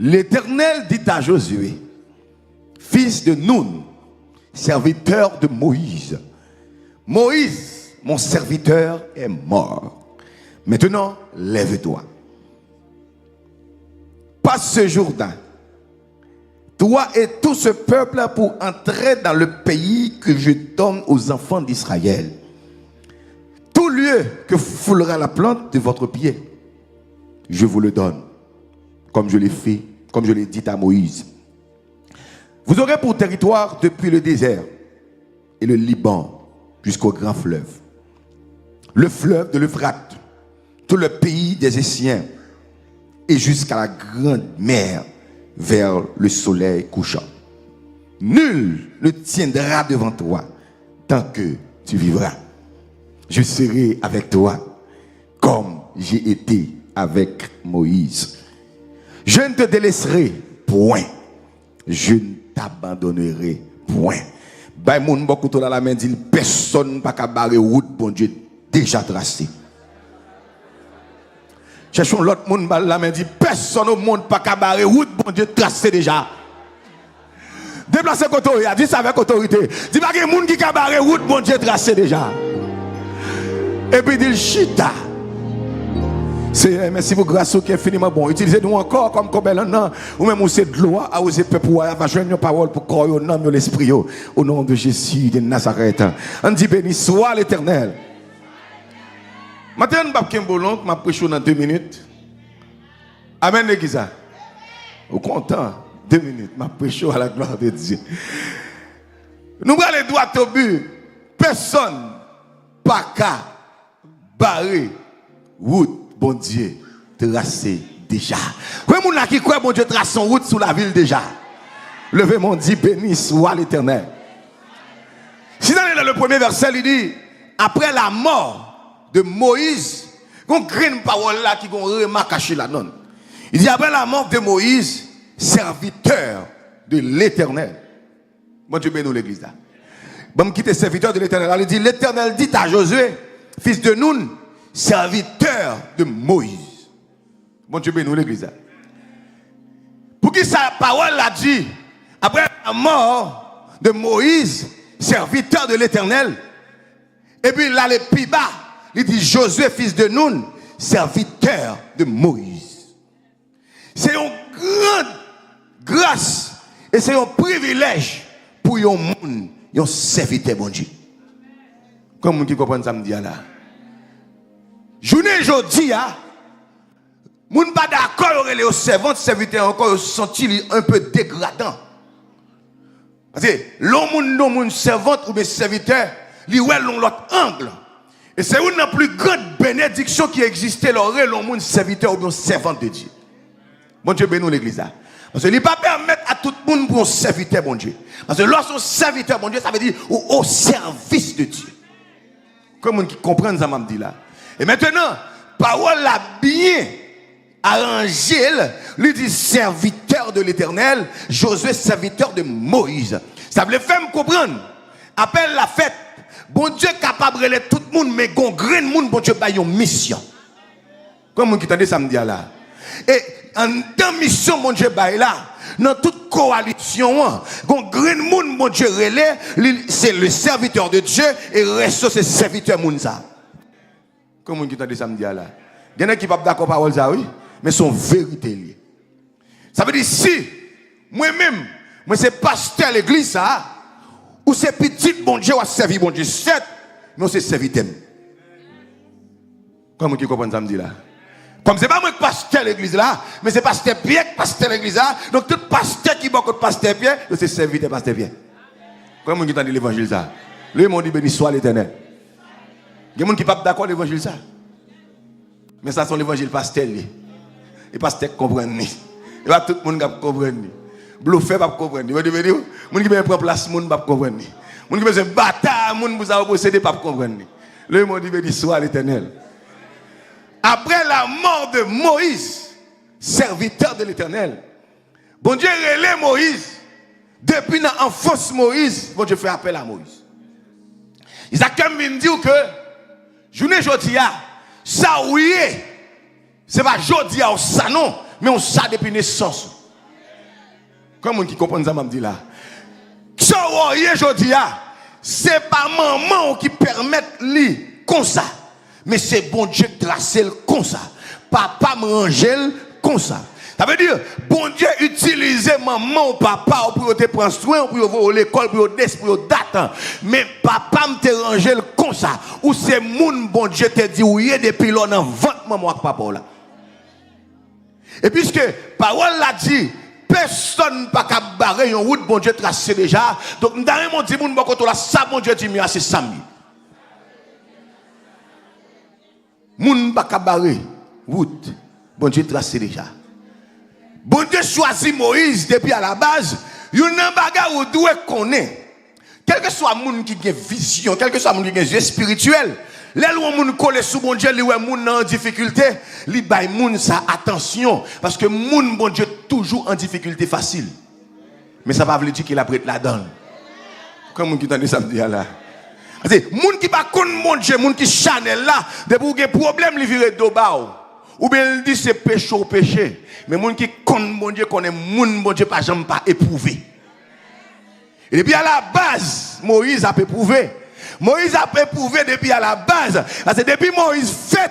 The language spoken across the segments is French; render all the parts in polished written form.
L'Éternel dit à Josué, fils de Nun, serviteur de Moïse, Moïse, mon serviteur, est mort. Maintenant, lève-toi. Passe ce Jourdain, toi et tout ce peuple, pour entrer dans le pays que je donne aux enfants d'Israël. Tout lieu que foulera la plante de votre pied, je vous le donne, comme je l'ai fait, comme je l'ai dit à Moïse. Vous aurez pour territoire depuis le désert et le Liban jusqu'au grand fleuve, le fleuve de l'Euphrate, tout le pays des Essiens et jusqu'à la grande mer vers le soleil couchant. Nul ne tiendra devant toi tant que tu vivras. Je serai avec toi comme j'ai été avec Moïse. Je ne te délaisserai point. Je ne t'abandonnerai point. Bay moun beaucoup dans la main dit personne pas barrer route bon Dieu déjà tracé. Cherchons l'autre monde la main dit personne au monde pas barrer route bon Dieu tracé déjà. Déplacez côté a dit ça avec autorité. Dit pas que monde qui barrer route bon Dieu tracé déjà. Et puis dit chita. C'est merci pour grâce qui est infiniment bon. Utilisez-nous encore comme non ou même c'est de loi à oser peuple va joindre une parole pour croire au nom de l'esprit au nom de Jésus de Nazareth. On dit béni soit l'Éternel. Maintenant m'pa kembolon m'a prêcher dans 2 minutes. Amen l'église. Au content 2 minutes m'a prêcher à la gloire de Dieu. Nous allons les droits au but. Personne pas qu'à barrer route bon Dieu tracé déjà. Oui, mon qui croit bon Dieu trace son route sous la ville déjà. Levez mon dit béni soit l'Éternel. Si dans le premier verset il dit après la mort de Moïse, on crée une parole là qui gon remarque caché la non. Il dit après la mort de Moïse, serviteur de l'Éternel. Bon Dieu bénis l'église là. Bon quitter serviteur de l'Éternel. Il dit l'Éternel dit à Josué, fils de Nun, serviteur de Moïse. Bon Dieu bénis l'église. Pour qui sa parole a dit, après la mort de Moïse, serviteur de l'Éternel, et puis là, le plus bas, il dit Josué, fils de Nun, serviteur de Moïse. C'est une grande grâce et c'est un privilège pour un monde, un serviteur bon Dieu. Comme vous qui comprenez ça me dit là. Journée aujourd'hui, moun pas d'accord avec les servantes, serviteurs encore senti un peu dégradant. Parce que l'homme servante ou bien serviteur, li ouais l'autre angle. Et c'est une des plus grandes bénédictions qui existait l'homme serviteur ou bien servante de Dieu. Bon Dieu bénis l'église. Parce que il ne peut pas permettre à tout le monde pour un serviteur bon Dieu. Parce que lorsqu'on serviteur bon Dieu, ça veut dire au service de Dieu. Comme qui comprennent ça m'a dit là. Et maintenant, parole la bien arrangée, lui dit serviteur de l'Éternel, Josué serviteur de Moïse. Ça veut faire me comprendre. Appelle la fête. Bon Dieu capable de tout le monde, mais gon grain monde bon Dieu ba une mission. Comme qui entendait samedi là. Et en dans mission bon Dieu ba là, dans toute coalition, gon grain monde bon Dieu relais, c'est le serviteur de Dieu et reste c'est serviteur monde ça. Comme qui entendait samedi là. Il y en a qui pas d'accord parole ça oui, mais son vérité liée. Ça veut dire si moi-même, moi c'est pasteur l'église ça, ou c'est petit bon Dieu ou servi bon Dieu, certes, mais c'est serviteur. Comment qui comprend ça me dit là? Comme c'est pas moi qui pasteur l'église là, mais c'est pasteur Pierre qui pasteur l'église là, donc tout pasteur qui beaucoup de pasteur Pierre, c'est serviteur pasteur Pierre. Comment qui entend l'évangile ça? Lui m'ont dit béni soit l'Éternel. Il y a des gens qui ne sont pas d'accord avec l'évangile ça. Mais ça c'est l'évangile pasteur li. Et pasteur comprend ni. Et pas tout le monde qui comprend ni. Bluffé pas comprendre. Vous voyez dire, moun qui prend place moun pas comprendre. Moun qui besoin bataille moun vous a posséder pas comprendre. Le mot dit béni soit l'Éternel. Après la mort de Moïse, serviteur de l'Éternel, bon Dieu relève Moïse. Depuis l'enfance Moïse, bon Dieu fait appel à Moïse. Isaac vient dire que journée jodia, ça oui, c'est pas jodia ou ça non, mais on ça depuis naissance. Comment qui comprend ça, m'a dit là? Ça, je dis, c'est pas maman qui permet lui comme ça. Mais c'est bon Dieu qui trace comme ça. Papa m'angèle comme ça. Ça veut dire, bon Dieu utilise maman ou papa pour te prendre soin, pour aller à l'école, pour date. Mais papa me rangé comme ça. Ou c'est moun bon Dieu te dit, oui, depuis l'on en vente maman avec papa là. Et puisque parole l'a dit, personne n'a pas barrer une route, bon Dieu tracé déjà. Donc, dans mon dit, moun bon côté là, ça, bon Dieu dit, c'est ça. Moun pas barrer route, bon Dieu tracé déjà. Bon Dieu choisit Moïse depuis à la base. Il y a un bagage où doit connaître. Quel que soit moun qui a vision, quel que soit moun qui a yeux spirituel, là où moun colle sous bon Dieu, lui ouais moun en difficulté, li bay moun sa attention parce que moun bon Dieu toujours en difficulté facile. Mais ça va veut dire qu'il a prêté la donne. Comme moun qui tande ça me dit là. C'est moun qui pas connaître mon Dieu, moun qui chanel là, de pour que problème li vire do ba. Ou bien il dit c'est péché ou péché. Mais moun qui connaît mon Dieu connaît moun bon Dieu pas jamais pas éprouvé. Et depuis à la base, Moïse a éprouvé. Moïse a éprouvé depuis à la base. Parce que depuis Moïse fait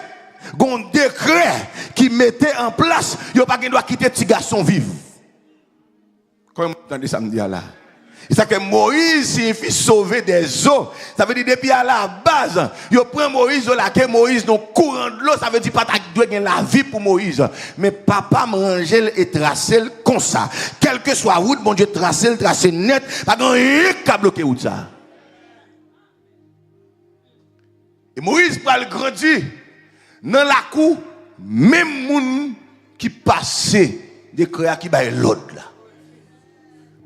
un décret qui mettait en place, il n'y a pas qui doit quitter petit garçon vivre. Comment vous entendez ça me dit là? Et ça que Moïse signifie sauver des eaux. Ça veut dire depuis à la base, il prend Moïse là que Moïse dans courant de l'eau, ça veut dire pas doit gagner la vie pour Moïse. Mais papa m'angèle et tracé comme ça. Quelle que soit route, bon Dieu tracé net, pas rien qui bloquer route ça. Et Moïse va le grandir dans la cour, même moun qui passait des créatures qui baillent l'autre là.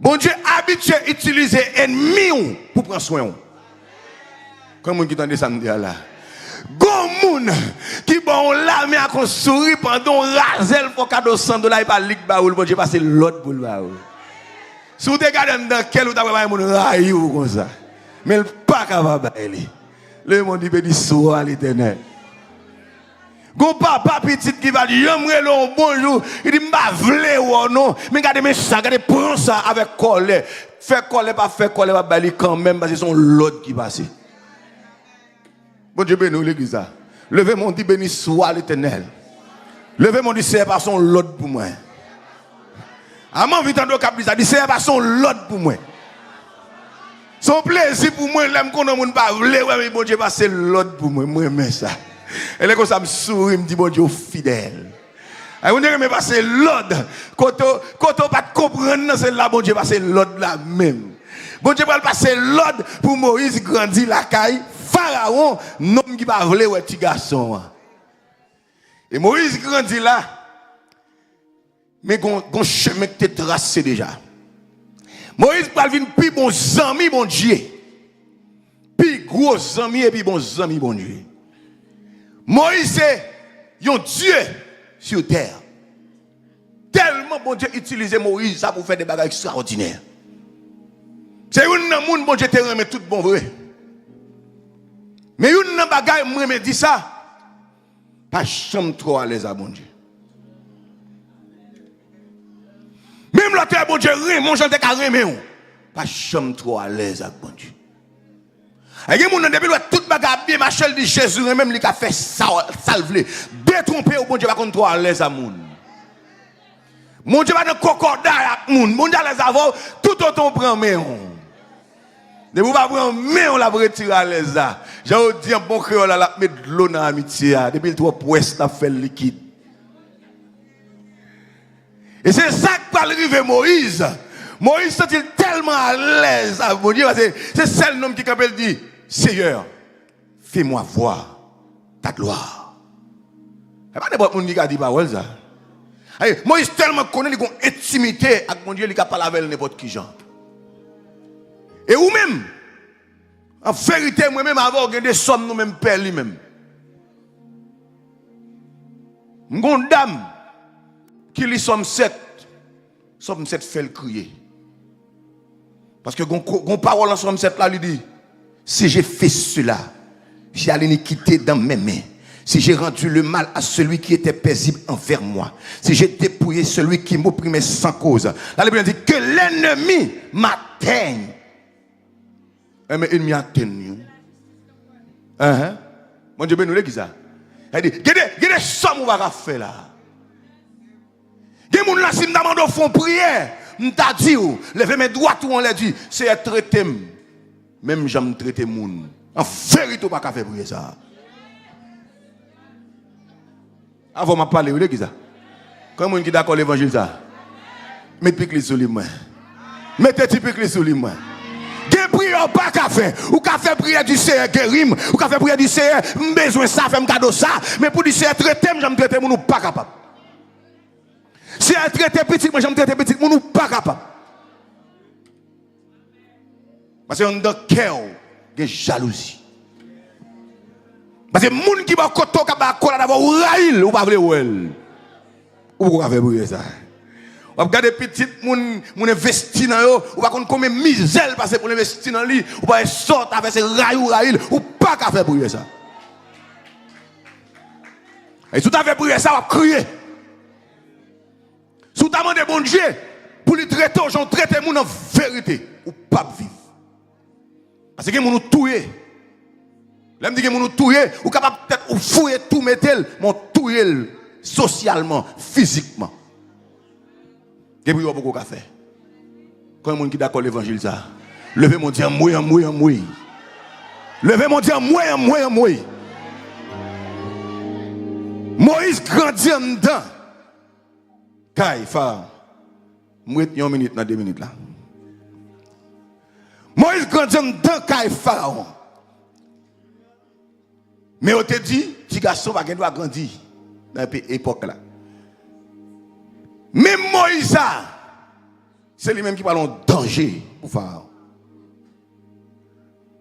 Bon Dieu habitué à utiliser ennemi pour prendre soin. Comme on qui entend ça me dire là. Gon moun qui bon là mais à qu'on sourit pendant razel pour cadeau $100 et pas lik baoul bon Dieu passer l'autre pour le baoul. Si vous regardez dans quel ou t'as moun raille ou comme ça. Mais le pas capable bailler. Le monde dit soit à l'Éternel. Gon papa petit qui va dire j'aimerais le bonjour, il dit m'pa vle ou non, mais regardez mes ça, regardez prend ça avec colère. Fait colère pas bali quand même parce que c'est son l'autre qui passe. Bon Dieu bénis l'église. Levez mon dit béni soit l'Éternel. Levez mon dit c'est pas son l'autre pour moi. Amant vite en cap dit c'est pas son l'autre pour moi. Son plaisir pour moi l'aime qu'on ne pas vle ouais mais bon Dieu passer l'autre pour moi, moi mais ça. Et là, quand ça me sourit, me dit, bon Dieu, fidèle. Et on dirait, mais passer l'autre. Quand on pas comprendre, c'est là, bon Dieu, passer l'autre là même. Bon Dieu, va passer l'autre pour Moïse grandir la caille. Pharaon, non qui va voler, ouais, petit garçon. Et Moïse grandit là. Mais gon chemin que tu tracé déjà. Moïse va venir plus bon ami, bon Dieu. Plus gros ami et puis bon ami, bon Dieu. Moïse c'est un Dieu sur terre. Tellement bon Dieu utilisait Moïse ça pour faire des bagages extraordinaires. C'est un monde bon Dieu te remet tout bon vrai. Mais une bagaille me dit ça. Pas chambre trop à l'aise à bon Dieu. Même l'autre bon Dieu mon chante ka remet pas chambre trop à l'aise à bon Dieu. Et il y a des gens qui ont tout bagage bien Machel dit Jésus même il a fait salver détromper au bon Dieu pas contre toi à l'aise à moun. Mon Dieu va de concordat avec moun. Mon Dieu les avoir tout autant prend mais de vous pas prendre mais on la retirer à l'aise là. J'ai dit un bon créole la mettre de l'eau dans amitié depuis le toi ouest a fait liquide. Et c'est ça que va arriver Moïse. Moïse sent-il tellement à l'aise à mon Dieu c'est celle nom qui capelle dit Seigneur, fais-moi voir ta gloire. Et pas n'importe qui a dit parole ça. Moïse tellement connaît qu'il a une intimité avec mon Dieu, il a parlé avec n'importe qui genre. Et ou même, en vérité, moi-même, avoir des sommes, nous-mêmes, père lui-même. Une dame qui lit Somme 7 fait le crier. Parce que une parole en Somme 7 là, lui dit, si j'ai fait cela, j'allais les quitter dans mes mains. si j'ai rendu le mal à celui qui était paisible envers moi, si j'ai dépouillé celui qui m'opprimait sans cause, la Bible dit que l'ennemi m'atteigne. Mais l'ennemi atteigne. Mon Dieu, nous qui ça? Il dit, il y a des sommes qu'on va faire là. Il y a des gens qui me demandent au fond prière. Je t'ai dit, levez mes doigts, tout on l'a dit, c'est être traité. Même j'aime traiter les gens. En vérité, on ne peut pas faire prier ça. Avant de parler, vous voyez qui ça? Comment on qui d'accord l'évangile ça? Mettez pique les sur les mains. Mettez pique les sur les mains. Des prières pas qu'à faire. Ou qu'à faire prière du Seigneur guérim. Ou qu'à faire prière du Seigneur, besoin ça, fait un cadeau ça. Mais pour dire Seigneur traiter, j'aime traiter mon pas capable. Si elle traite petit, moi j'aime traiter petit, mon pas capable. Parce que dans le cœur, il y a jalousie. Parce que les gens qui vont côté d'avoir ou raïl ou pas vle ou elle. Ou pas faire brûler ça. On regarde petit moun investi dans yo, ou pas comme misère parce que pour investir dans lui, ou pas sortir avec ces raïl ou pas faire brûler ça. Et tout à fait brûler ça, on va crier. Si tu as demandé bon Dieu pour lui traiter, j'en traite les gens en vérité ou pas vivre. Parce que les gens nous tuent. L'homme dit que nous tuer, ou capable peut-être fouiller tout mettre, mon tuer socialement, physiquement. Et puis il y a beaucoup à faire. Quand il y a qui d'accord l'évangile ça, levez mon Dieu moi. Levez mon Dieu moi. Moïse grandit en dedans. Kai fa. Moi 1 minute dans 2 minutes là. Moïse grandit en dedans Kai Pharaon. Mais on te dit, petit garçon va grandir dans cette époque là. Même Moïse, c'est lui-même qui parle en danger pour Pharaon.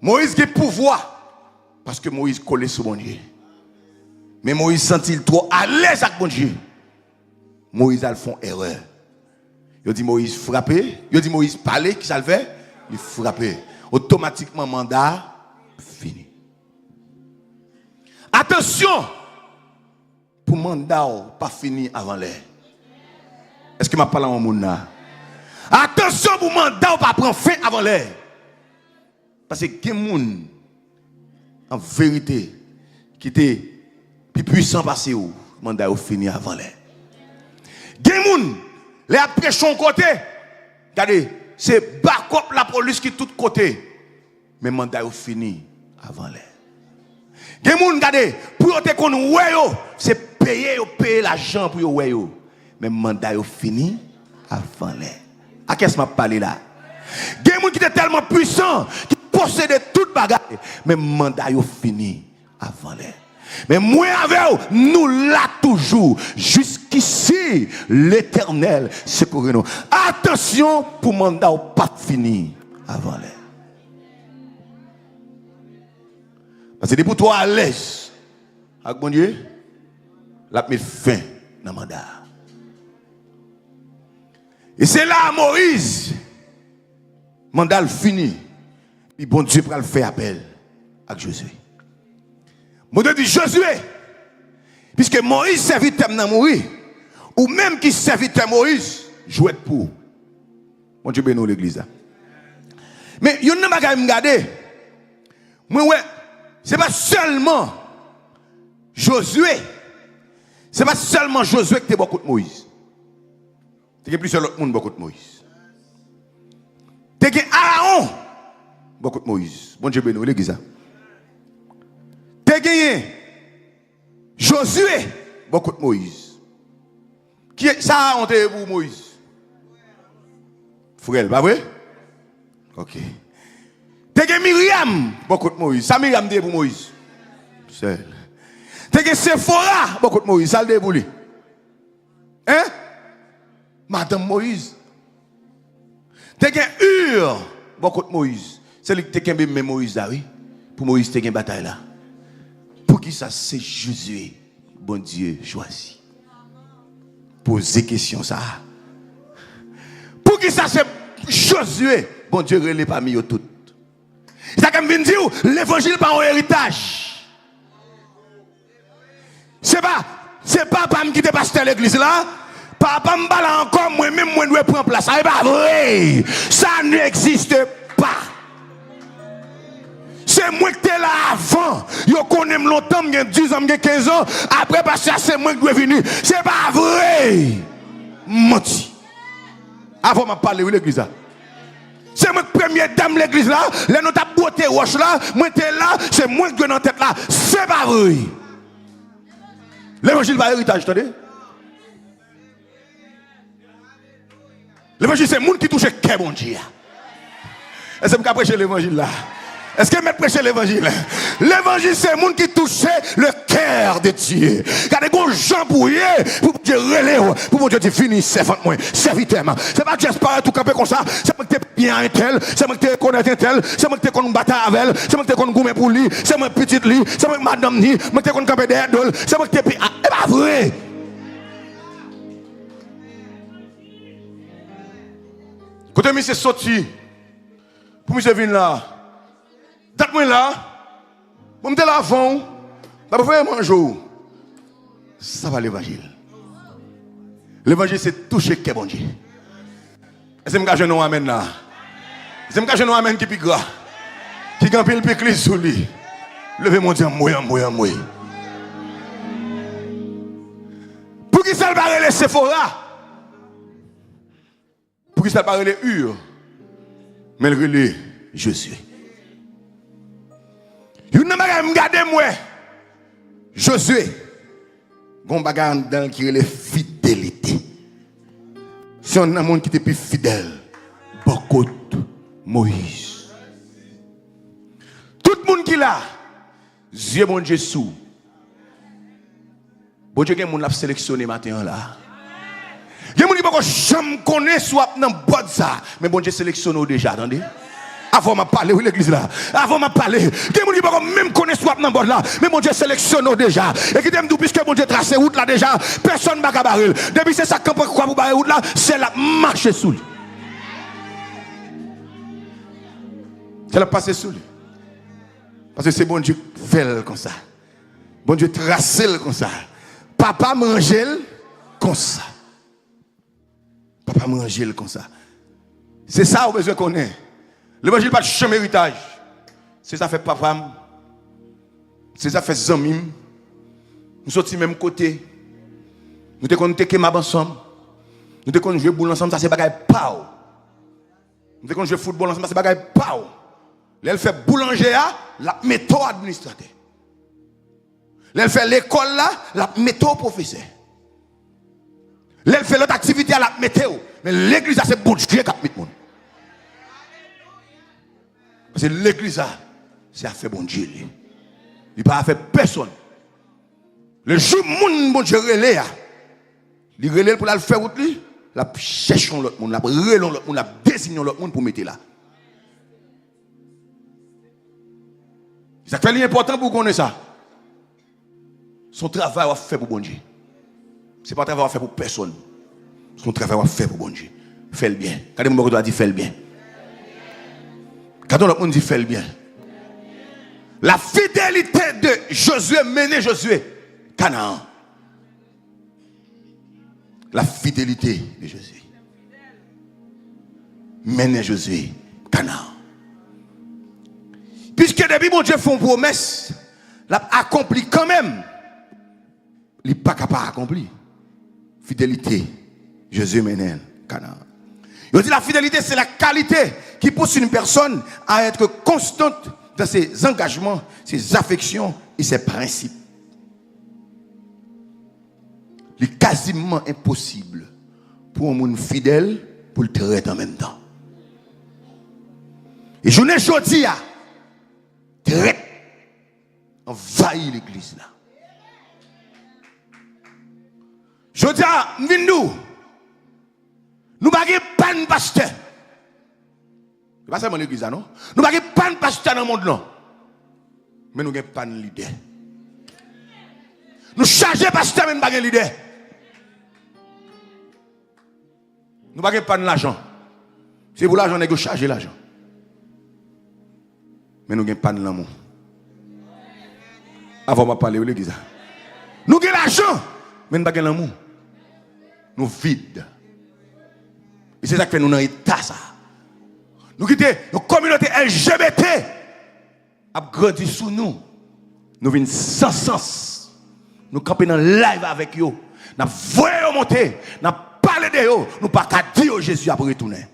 Moïse a pouvoir parce que Moïse collait sur mon Dieu. Mais Moïse sentit trop à l'aise avec mon Dieu. Moïse a fait erreur. Il dit Moïse frappé, il dit Moïse parler, qui ça le fait? Il frappé. Automatiquement mandat fini. Attention, pour mandat pas fini avant l'heure. Est-ce que je parle en monde là? Attention pour mandat pas prendre fin avant l'heure. Parce que des gens en vérité qui était plus puissant passé où mandat fini avant l'heure. Des gens les après son côté, regardez, c'est backup la police qui tout côté. Mais mandat fini avant l'heure. Des gens, regardez, pour te connaître, c'est payer l'argent pour vous. Mais le mandat est fini avant l'air. À qui est-ce que je parle là? Des gens qui sont tellement puissants, qui possèdent toute bagarre, mais le mandat est fini avant l'air. Mais moi avec vous, nous là toujours, jusqu'ici, l'Éternel secourt nous. Attention pour le mandat pas fini avant l'air. Parce que pour toi à l'aise, avec bon Dieu, la met fin dans le mandat. Et c'est là Moïse, mandat fini, et bon Dieu pour le faire appel avec Josué. Mon Dieu dit Josué, puisque Moïse servit dans mourir, ou même qui servit Moïse, jouez pour. Mon Dieu bénit l'église. Mais il y a une chose qui me garde. Moi, ouais. Ce n'est pas seulement Josué. Ce n'est pas seulement Josué qui a beaucoup de Moïse. Il y a plusieurs autres monde beaucoup de Moïse. Il y a Aaron beaucoup de Moïse. Bon Dieu béni, l'église. Il y a Josué beaucoup de Moïse. Qui est ça Aaron pour Moïse? Frère, pas vrai? OK. T'es Myriam, beaucoup de Moïse. Ça Myriam dit pour Moïse. Seul. T'es Sephora, beaucoup de Moïse. Ça le dit pour lui. Hein? Madame Moïse. T'es Hur, beaucoup de Moïse. C'est lui qui t'es même Moïse là, oui. Pour Moïse, t'es une bataille là. Pour qui ça, c'est Josué, bon Dieu, choisi. Posez question ça. Pour qui ça, c'est Josué, bon Dieu, relève parmi eux toutes. Ça comme vient dire l'évangile par un héritage. C'est pas papa qui te pasteur l'église là. Papa me parle encore, moi-même, moi, je dois prendre place. Ça n'est pas vrai. Ça n'existe pas. C'est moi qui étais là avant. Je connais longtemps, j'ai 10 ans, j'ai 15 ans. Après, parce que c'est moi qui dois venir. C'est pas vrai. Menti. Avant de parler de l'église. C'est moi qui première dame de l'église là. Les notes à beauté roche là. Moi, j'étais là. C'est moi qui dois dans la tête là. C'est pas vrai. L'évangile va héritage, attendez. L'évangile, c'est le monde qui touche le cœur, mon Dieu. Est-ce que vous prêchez l'évangile là? Est-ce que vous prêchez l'évangile? L'évangile, c'est le monde qui touche le cœur de Dieu. Il y a des gens pour Dieu relève, pour Dieu dire fini, servante-moi, serviteur-moi. C'est pas que j'espère tout camper comme ça. C'est pas que tu es bien un tel, c'est pas que tu connais un tel, c'est pas que tu connais bataille avec elle, c'est pas que tu connais gourmet pour lui, c'est pas que petite lui, c'est pas que madame ni, c'est pas que tu connais camper derrière d'ol, c'est pas que tu es. C'est pas vrai. Quand je suis sorti, pour me venir là, date-moi là, je me là avant, je vais faire manger. Ça va l'évangile. L'évangile, c'est toucher le bon Dieu. Est-ce que je me amène là? Est-ce que je me amène qui est gras? Qui a pile pique sur lui? Levez mon Dieu, moi. Pour qui ça va les Sephora? Pour qui ça parle les Ur, mais le relais Josué. Vous n'avez pas regardé moi. Josué, bon bagarre dans qui est la fidélité. Si on a un monde qui est plus fidèle, beaucoup Moïse. Tout le monde qui est là, Dieu mon Dieu sous. Bon Dieu, quelqu'un l'a sélectionné matin là. Il y a des gens qui ne connaissent soit dans le bois de ça. Mais bon Dieu sélectionne déjà, attendez. Avant de parler, oui, l'église là. Avant de parler, il y a des gens qui même connaissent soit dans le bois là. Mais bon Dieu sélectionne déjà. Et qui t'aime tout, puisque bon Dieu trace route là déjà, personne ne va pas barrer. Depuis c'est ça qu'on peut croire pour barrer route là, c'est la marche sous lui. C'est la passer sous lui. Parce que c'est bon Dieu qui fait comme ça. Bon Dieu trace comme ça. Papa mange comme ça. Papa manger comme ça. C'est ça au besoin qu'on est. L'évangile pas de chemin héritage. C'est ça fait papa. C'est ça fait zamim. Nous sortis même côté. Nous te connaissons que ma ensemble. Nous te connaissons jouer boule ensemble, ça c'est bagaille pao. Nous te connaissons jouer football ensemble, ça c'est bagaille pao. Elle fait boulanger la méthode administrateur. Elle fait l'école là, la méthode professeur. Elle fait l'autre activité à la météo. Mais l'église, c'est bon Dieu qui a mis le monde. Parce que l'église, c'est à faire bon Dieu. Il n'est pas à faire personne. Le jour où bon Dieu relève, il relève pour la faire route, la cherche l'autre monde, la relève l'autre monde, la désigne l'autre monde pour mettre là. Ça fait l'important pour qu'on ait ça. Son travail va faire pour bon Dieu. Ce n'est pas un travail à faire pour personne. Son travail à faire pour bon Dieu. Fais le bien. Quand on doit dire fais le bien. Quand on dit fais le bien. La fidélité de Josué menait Josué Canaan. La fidélité de Josué menait Josué Canaan. Puisque depuis mon Dieu font promesse, l'a accompli quand même. Il n'est pas capable d'accomplir. Fidélité, Josué mène Canaan. Il dit la fidélité, c'est la qualité qui pousse une personne à être constante dans ses engagements, ses affections et ses principes. Il est quasiment impossible pour un monde fidèle pour le traiter en même temps. Et je ne dis pas, traite, envahit l'église là. Je dis à nous n'avons pas de pasteur. Ce n'est pas seulement l'église, non? Nous n'avons pas de pasteur dans le monde, non. Mais nous n'avons pas de leader. Nous chargeons pasteur, mais nous n'avons pas de leader. Nous n'avons pas de l'argent. C'est pour l'argent, nous avons chargé l'argent. Mais nous n'avons pas de l'amour. Avant de parler de l'église. Nous avons l'argent, mais nous n'avons pas l'amour. Nous vides. Et c'est ça qui fait nous dans l'état ça. Nous quittons nos communautés LGBT a grandi sous nous. Nous venons sans sens. Nous campons dans le live avec eux. Nous voyons monter. Nous parlons de eux. Nous ne pouvons pas dire Jésus après retourner.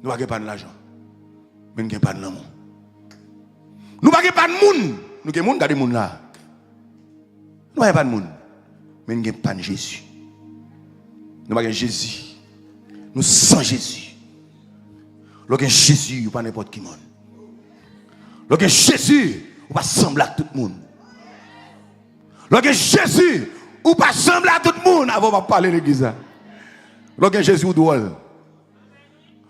Nous n'avons pas de l'argent. Mais nous n'avons pas de l'amour. Nous n'avons pas de monde. Nous avons des gens là. Nous n'avons pas de monde. Mais nous n'avons pas de Jésus. Nous n'avons pas de Jésus. Nous sans Jésus. Lorsque Jésus, ou pas n'importe qui monde. Lorsque Jésus, ou pas semble à tout le monde. Lorsque Jésus, ou pas semble à tout le monde. Avant de parler de l'église. Lorsque Jésus est drôle.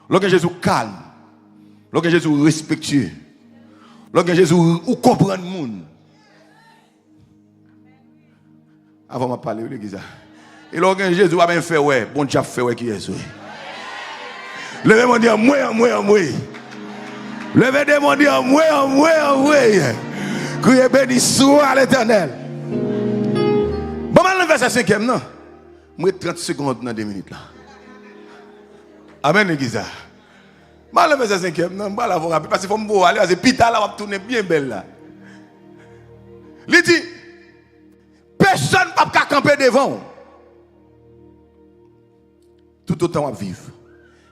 Lorsque Jésus est calme. Lorsque Jésus est respectueux. Lorsque Jésus ou comprend le monde. Avant de parler de l'église. Et lorsque Jésus a bien fait, ouais, bon Dieu a fait, ouais, qui est ce? Levez-moi dire, moi. Levez-moi dire, moi. Criez béni soit l'Éternel. Bon, maintenant, le verset 5e, non? Moi, 30 secondes dans 2 minutes, là. Amen, l'église. Mal le verset 5e, non, pas la voir parce qu'il faut me aller, c'est pita là, on va tourner bien belle là. Il dit, personne ne peut camper devant. Tout autant on va vivre.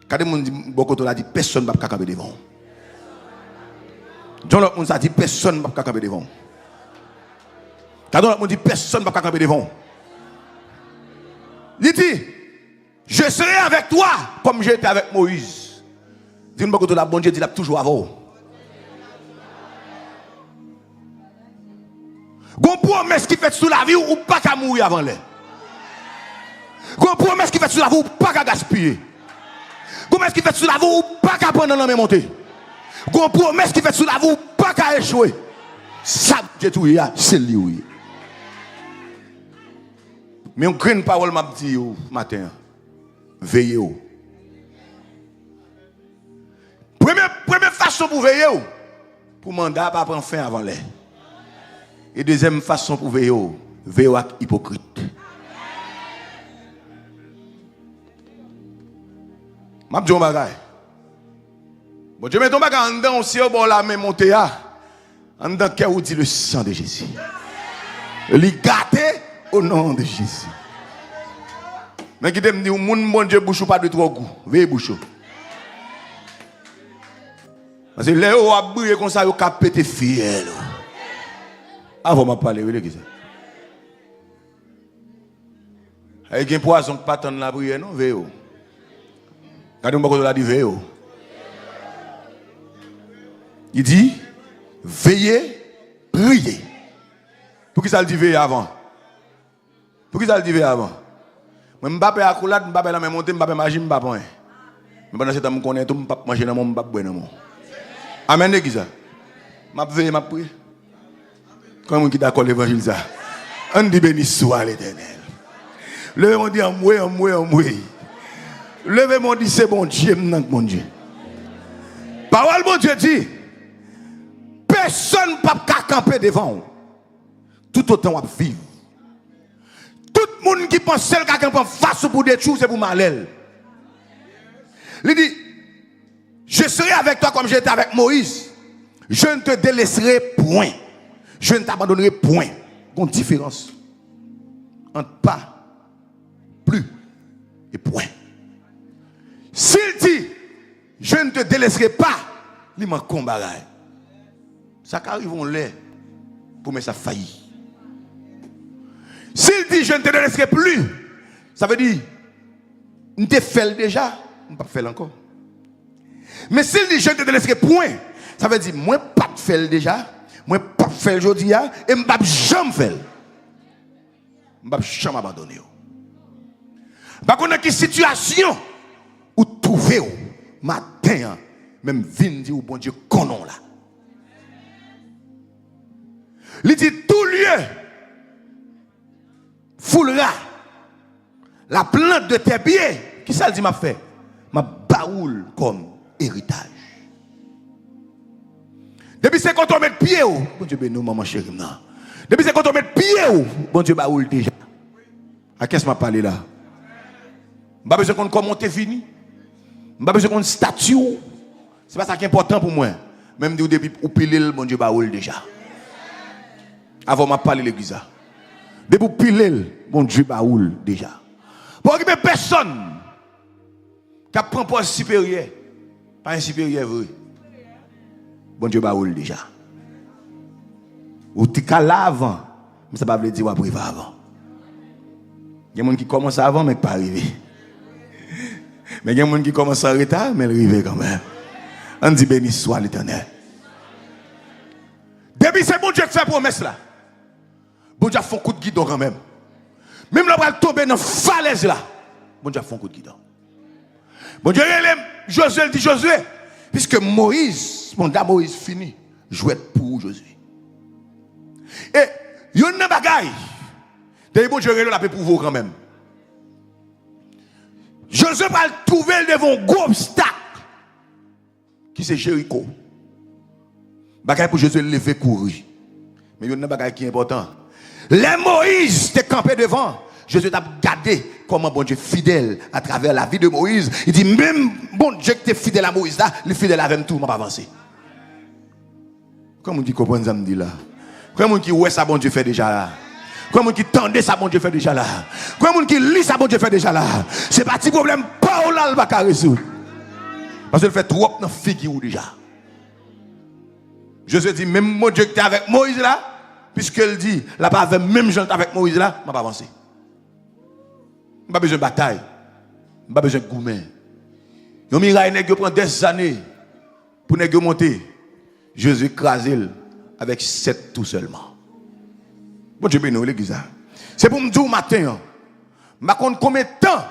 Quand les gens disent, beaucoup de dit, personne ne peut camper devant. John Locke a dit, personne ne peut camper devant. Quand on dit, personne ne peut camper devant. Il dit, je serai avec toi comme j'étais avec Moïse. Dis-nous beaucoup de la bonne Dieu dit toujours avant. Gon promesse qui fait sous la vie ou pas qu'à mourir avant l'air. Gon promesse qui fait sous la vie ou pas qu'à gaspiller. Gon promesse qui fait sous la vie ou pas qu'à prendre dans la montée. Gon promesse qui fait sous la vie ou pas qu'à échouer. Ça Dieu tout c'est lui. Mais on grande parole m'a dit matin. Veillez. Première façon pour veiller, pour mandat pas prendre fin avant l'air. Et deuxième façon pour veiller, veiller avec hypocrite. Je dis un bagage. Bon, je mets ton bagage en dedans aussi, bon la main montée en dedans qui dit le sang de Jésus. Il gâté au nom de Jésus. Mais qui t'aime dit, mon bon Dieu bouche pas de trop goût. Veillez bouche. Parce que les gens ont brillé comme ça, ils ont pété fiel. Avant de parler, oui, l'église. Il y a un poison qui ne pas attendre la prière, non? Veillez. Regardez-moi quand on a dit veillez. Il dit, veillez, priez. Pour qui ça le dit veillez avant? Pour qui ça le dit veillez avant? Moi, je ne vais pas accoulade, je ne vais pas la même montée, je ne vais pas manger, je ne vais pas boire. Mais pendant ce temps, je connais tout, je ne vais pas manger, je ne vais pas boire. Amen, l'église. Je vais veiller, je vais prier. Comme on qui d'accord l'évangile, ça. On dit béni soit l'Éternel. Levez-moi dit, moi. Levez-moi dit, c'est bon Dieu, mon Dieu. Parole, mon Dieu dit, personne ne peut camper devant. Tout autant on va vivre. Tout le monde qui pense que quelqu'un peut face pour détruire, c'est pour malheur. Il dit, je serai avec toi comme j'étais avec Moïse. Je ne te délaisserai point. Je ne t'abandonnerai point. Il y a une différence entre pas, plus et point. S'il dit, je ne te délaisserai pas, il m'a combat. Ça arrive on l'est pour mettre ça faillit. S'il dit, je ne te délaisserai plus, ça veut dire, je te fais déjà, je ne peux pas faire encore. Mais s'il dit, je ne te délaisserai point, ça veut dire, moi, pas te faire déjà, moi, pas te faire aujourd'hui, et je ne peux jamais faire. Je ne peux jamais abandonner. Par contre, dans quelle situation où trouver matin, même vindi ou bon Dieu, connaît là. Il dit, tout lieu foulera la plante de tes pieds. Qui ça dit m'a fait? Ma baoule comme héritage. Depuis c'est quand on met pied, bon Dieu, nous, maman chérie, non. Depuis c'est quand on met pied, bon Dieu, bah, déjà. À qu'est-ce que m'a parlé là? Je pas besoin qu'on comment t'es fini. Je pas besoin qu'on statue. C'est pas ça qui est important pour moi. Même au début, ou pile, bon Dieu, bah, déjà. Avant m'a parlé l'église. Depuis pile, bon Dieu, bah, déjà. Pour occuper personne qui prend poste supérieur, pas un supérieur vrai. Bon Dieu, bah, déjà. Ou tu es là avant, mais ça ne veut pas dire que tu avant. Il y a des gens qui commencent avant, mais pas arrivé. Mais il y a des gens qui commencent en retard, mais arrivé quand même. On dit béni soit l'Éternel. Depuis c'est bon Dieu qui fait promesse là. Bon Dieu a fait un coup de guidon quand même. Même là, on va tomber dans la falaise là. Bon Dieu a fait un coup de guidon. Bon Dieu, Josué dit Josué, puisque Moïse, mon gars Moïse fini, jouer pour Josué. Et il y a une bagaille. D'ailleurs, bon Dieu, la paix pour vous quand même. Josué va trouver devant un gros obstacle qui c'est Jéricho. Bagaille pour Josué lever courir. Mais il y a une bagaille qui est important. Les Moïse t'es campé devant. Jésus t'a gardé comment bon Dieu fidèle à travers la vie de Moïse. Il dit même bon Dieu que t'es fidèle à Moïse là, il est fidèle avec tout, m'a pas avancé. Comment on dit comprendre ça me dit là? Comment on dit ouais ça bon Dieu fait déjà là? Comment on dit tendez ça bon Dieu fait déjà là? Comment on dit lit ça bon Dieu fait déjà là? C'est pas petit problème pas là le va résoudre. Parce qu'il fait trop dans figure déjà. Jésus dit même mon Dieu que t'es avec Moïse là, puisqu'il dit là pas avec même gens avec Moïse là, m'a pas avancé. Pas besoin de bataille. Pas besoin de gourmet. Yon miraille nèg prend des années pour nèg monter. Jésus écrasé avec 7 tout seulement. Bon Dieu béni l'église. C'est pour me dire au matin. Je ne sais combien de temps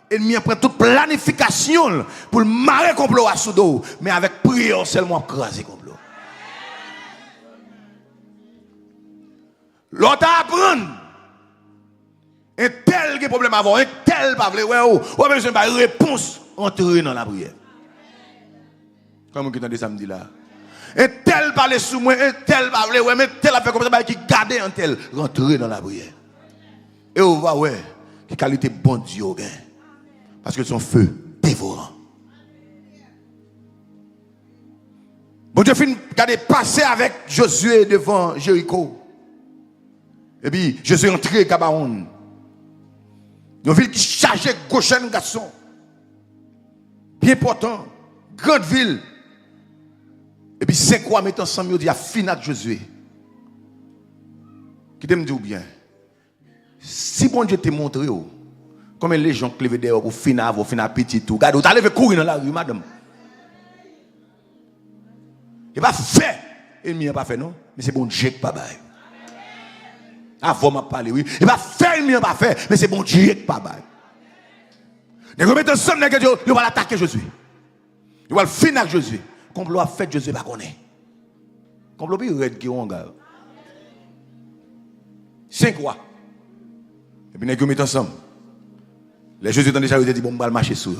ennemi prend toute planification pour marrer complot à Soudo, mais avec prière seulement écraser complot. L'autre apprendre un tel problème avant, un tel pas vrai, ou besoin de réponse, entrer dans la prière. Comme vous entendez samedi là. Un tel parler sous moi, un tel pas vrai, mais tel a fait comme ça, qui garde un tel, rentrer dans la prière. Et on va, ouais, quelle qualité bon Dieu, parce que son feu dévorant. Bon Dieu finit garder passer avec Josué devant Jéricho. Et puis, Josué entré Gabaon. Une ville qui chargeait Goshen garçon. Bien important. Grande ville. Et puis 5 rois mettent ensemble, ils disent à Finac Josué. Qui te me dit bien. Si bon Dieu te montre, comme les gens qui lèvent dehors pour finir petit tout. Regarde, tu as levé courir dans la rue, madame. Il va faire. Ennemi n'a pas fait, non? Mais c'est bon Dieu qui pas bail. Avant m'a parlé, oui. Il va faire, ennemi n'a pas fait. Mais c'est bon Dieu qui pas bail. Les gens mettent ensemble, ils vont l'attaquer Josué. Ils vont le finir avec Josué. Complot a fait Josué pas connaître. Complot plus red qui on gars. 5 rois. Et puis ils mettent ensemble. Les Josué ont déjà dit bon, on va marcher sur eux.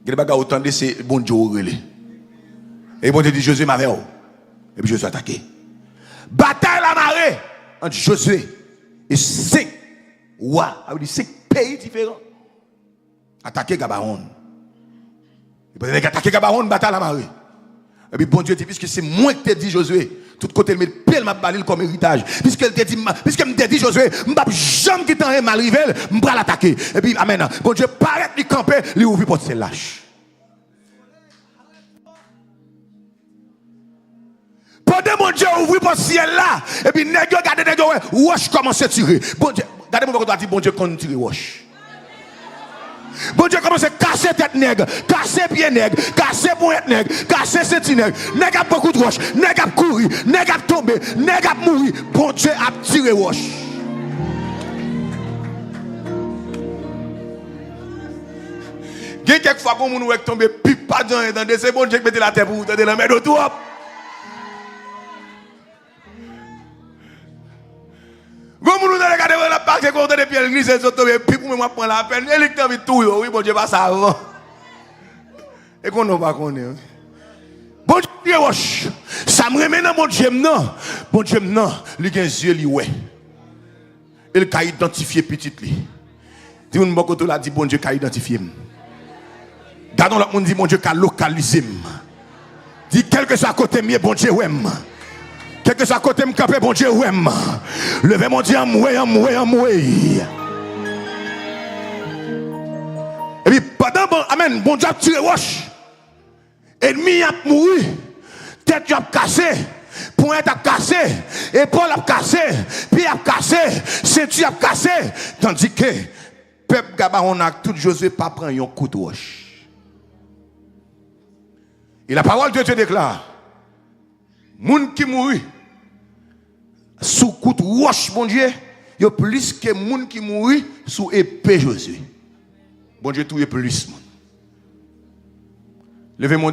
Il y a des choses autant de c'est bon Dieu relé. Et bon Dieu dit Josué m'avait. Et puis Josué a attaqué. Bataille la marée entre Josué et 5 rois, avec 5 pays différents. Attaquer Gabaon. Et puis attaquer Gabaon, bataille la marée. Et puis bon Dieu dit, puisque c'est moi qui t'ai dit Josué, tout côté le met pile m'a balil comme héritage. Puisqu'elle t'a dit, puisque me dit Josué, m'pa jamais qui t'en mal arrivé, m'pa l'attaquer. Et puis amen. Bon Dieu paraît lui camper, lui ouvrir porte c'est lâche. Pendant mon Dieu ouvrir porte ciel là, et puis nèg regardez nèg wash commence à tirer. Bon Dieu, regardez mon doit dire bon Dieu continue tirer wash. Bon Dieu commence à casser tête nègre, casser pied nègre, casser pointe nègre, casser senti nègre. Nègre a beaucoup de roche, nègre a courir, nègre a tomber, nègre a mourir. Bon Dieu a tiré roche. Quelquefois quand on est tombé pipe pas dans c'est bon Dieu qui mette la terre pour vous donner la main de tout. Vous nous regardez la part que quand on est puis elle glisse sur tomber puis pour moi prendre la peine elle qui tout oui bon Dieu pas ça avant. Et qu'on n'a pas connaît. Bon Dieu, roche. Ça me remet dans mon Dieu, non. Bon Dieu, non. Il a un yeux, il ouais. Il a identifié petit li. Si on beaucoup la dit bon Dieu qu'a identifié. Gardons l'autre monde dit bon Dieu qu'a localisé. Dit quel que soit côté mieux bon Dieu ouais. Quel que soit côté me camper bon Dieu ouais. Levez mon Dieu amoué. Et puis pendant amen bon Dieu a tiré roche. Ennemi a mouru. Tête a cassé. Point a cassé, épaule a cassé, pied a cassé, ceinture a cassé. Tandis que peuple Gabaron a tout Josué pas prendre un coup de roche. Et la parole de Dieu déclare, moun qui mouri sous coup de roche, mon Dieu, il y a plus que moun qui mouri sous épée Josué. Bon Dieu, tout est plus. Levez mon